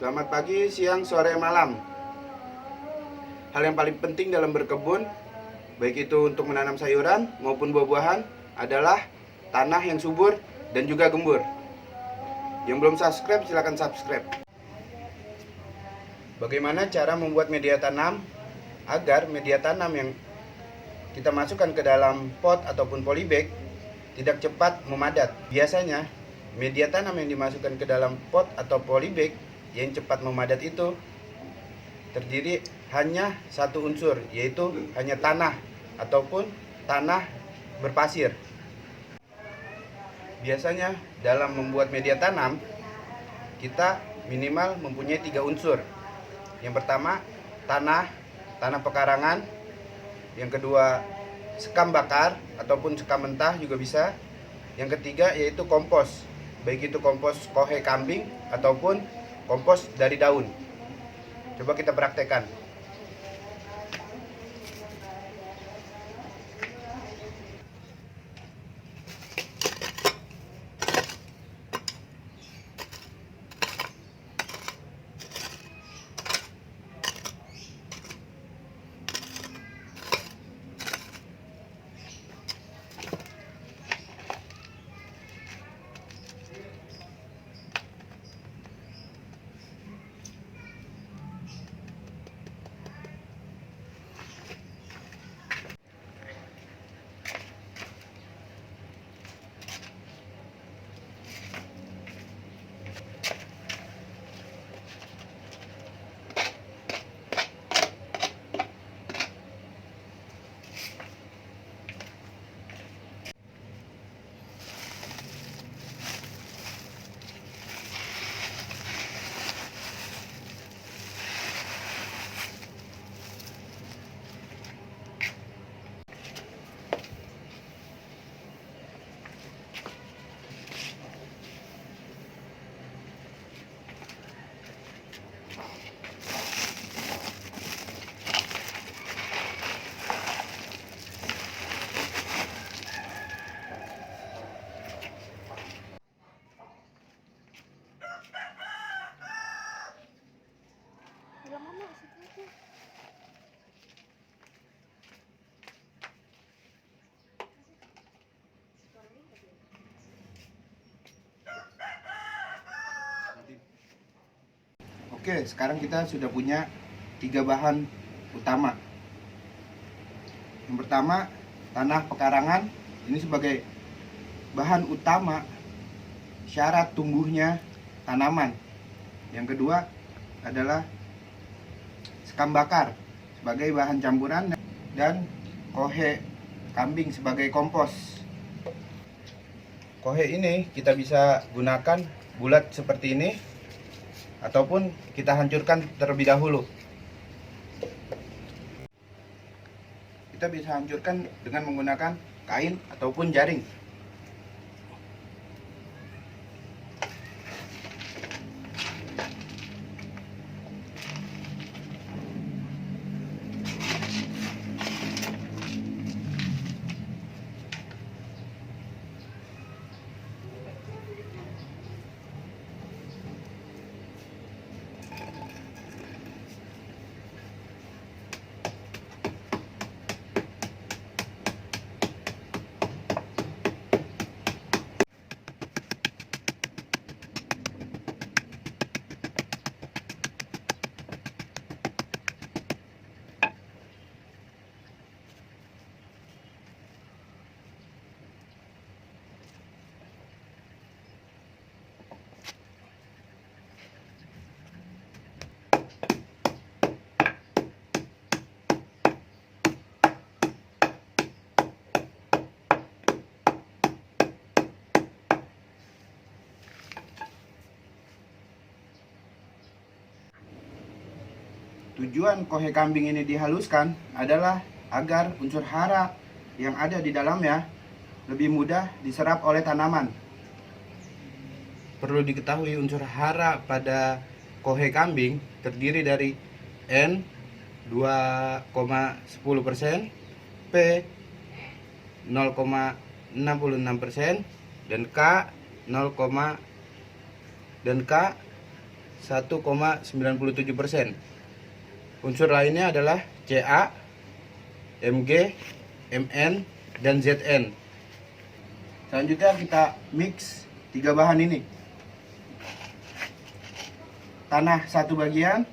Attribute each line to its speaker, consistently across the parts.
Speaker 1: Selamat pagi, siang, sore, malam. Hal yang paling penting dalam berkebun, baik itu untuk menanam sayuran maupun buah-buahan, adalah tanah yang subur dan juga gembur. Yang belum subscribe, silakan subscribe. Bagaimana cara membuat media tanam agar media tanam yang kita masukkan ke dalam pot ataupun polybag tidak cepat memadat? Biasanya media tanam yang dimasukkan ke dalam pot atau polybag yang cepat memadat itu terdiri hanya satu unsur, yaitu hanya tanah ataupun tanah berpasir. Biasanya dalam membuat media tanam kita minimal mempunyai 3 unsur. Yang pertama tanah pekarangan, yang kedua sekam bakar ataupun sekam mentah juga bisa, yang ketiga yaitu kompos, baik itu kompos kohe kambing ataupun kompos dari daun. Coba kita praktekkan. Oke, sekarang kita sudah punya 3 bahan utama. Yang pertama, tanah pekarangan. Ini sebagai bahan utama syarat tumbuhnya tanaman. Yang kedua adalah sekam bakar sebagai bahan campuran, dan kohe kambing sebagai kompos. Kohe ini kita bisa gunakan bulat seperti ini, ataupun kita hancurkan terlebih dahulu. Kita bisa hancurkan dengan menggunakan kain ataupun jaring. Tujuan kohe kambing ini dihaluskan adalah agar unsur hara yang ada di dalamnya lebih mudah diserap oleh tanaman. Perlu diketahui unsur hara pada kohe kambing terdiri dari N 2,10%, P 0,66%, dan K 0, dan K 1,97%. Unsur lainnya adalah Ca, Mg, Mn, dan Zn. Selanjutnya kita mix 3 bahan ini. Tanah 1 bagian,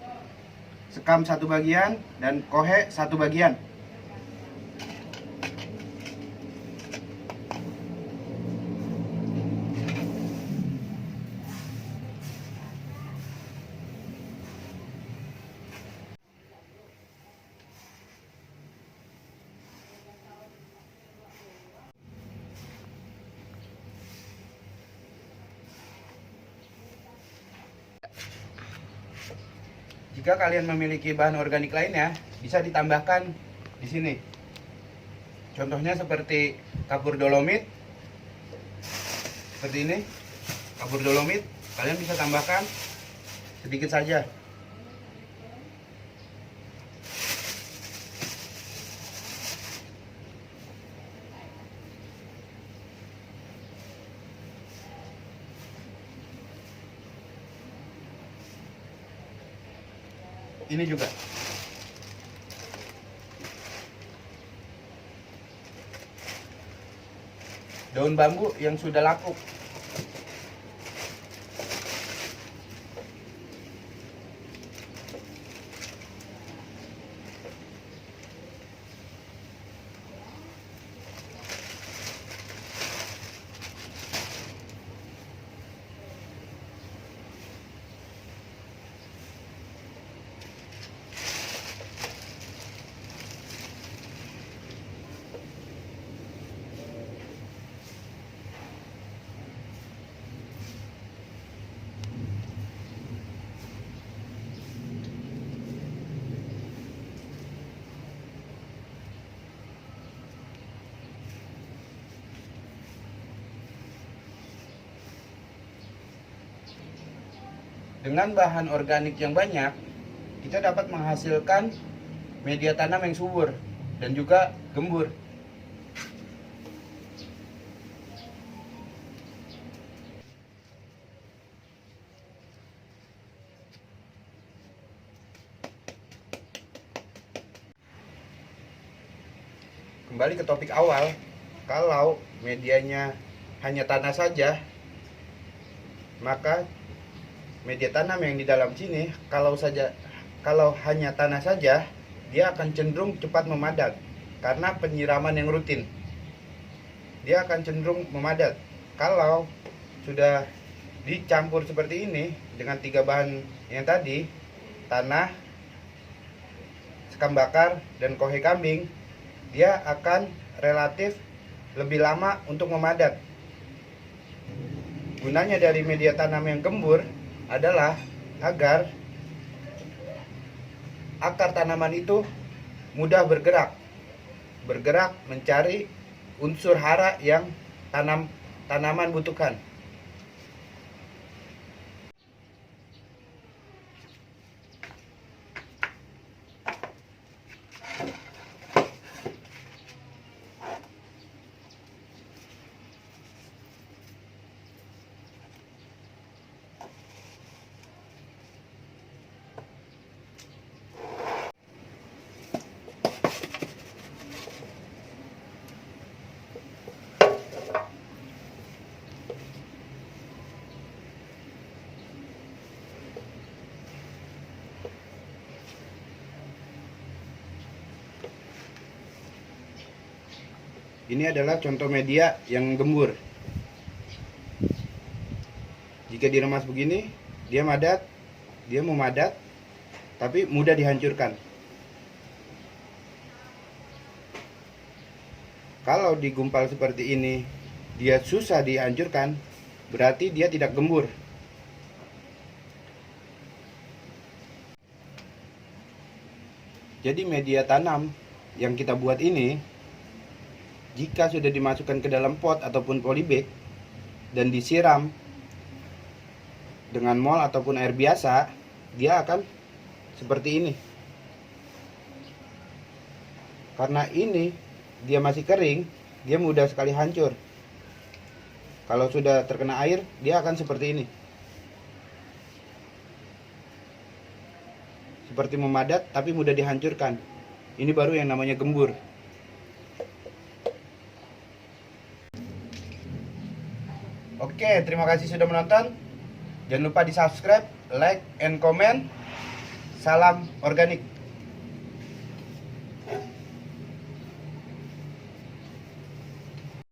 Speaker 1: sekam 1 bagian, dan kohe 1 bagian. Jika kalian memiliki bahan organik lainnya, bisa ditambahkan di sini. Contohnya seperti kapur dolomit. Seperti ini. Kapur dolomit, kalian bisa tambahkan sedikit saja. Ini juga. Daun bambu yang sudah lapuk. Dengan bahan organik yang banyak, kita dapat menghasilkan media tanam yang subur dan juga gembur. Kembali ke topik awal, kalau medianya hanya tanah saja, maka media tanam yang di dalam sini kalau hanya tanah saja, dia akan cenderung cepat memadat karena penyiraman yang rutin. Dia akan cenderung memadat. Kalau sudah dicampur seperti ini dengan 3 bahan yang tadi, tanah, sekam bakar, dan kohe kambing, dia akan relatif lebih lama untuk memadat. Gunanya dari media tanam yang gembur adalah agar akar tanaman itu mudah bergerak mencari unsur hara yang tanaman butuhkan. Ini adalah contoh media yang gembur. Jika diremas begini, dia memadat, tapi mudah dihancurkan. Kalau digumpal seperti ini, dia susah dihancurkan, berarti dia tidak gembur. Jadi media tanam yang kita buat ini, jika sudah dimasukkan ke dalam pot ataupun polybag dan disiram dengan mol ataupun air biasa, dia akan seperti ini. Karena ini dia masih kering, dia mudah sekali hancur. Kalau sudah terkena air, dia akan seperti ini. seperti memadat tapi mudah dihancurkan. Ini baru yang namanya gembur. Oke, terima kasih sudah menonton. Jangan lupa di subscribe, like, and comment. Salam organik.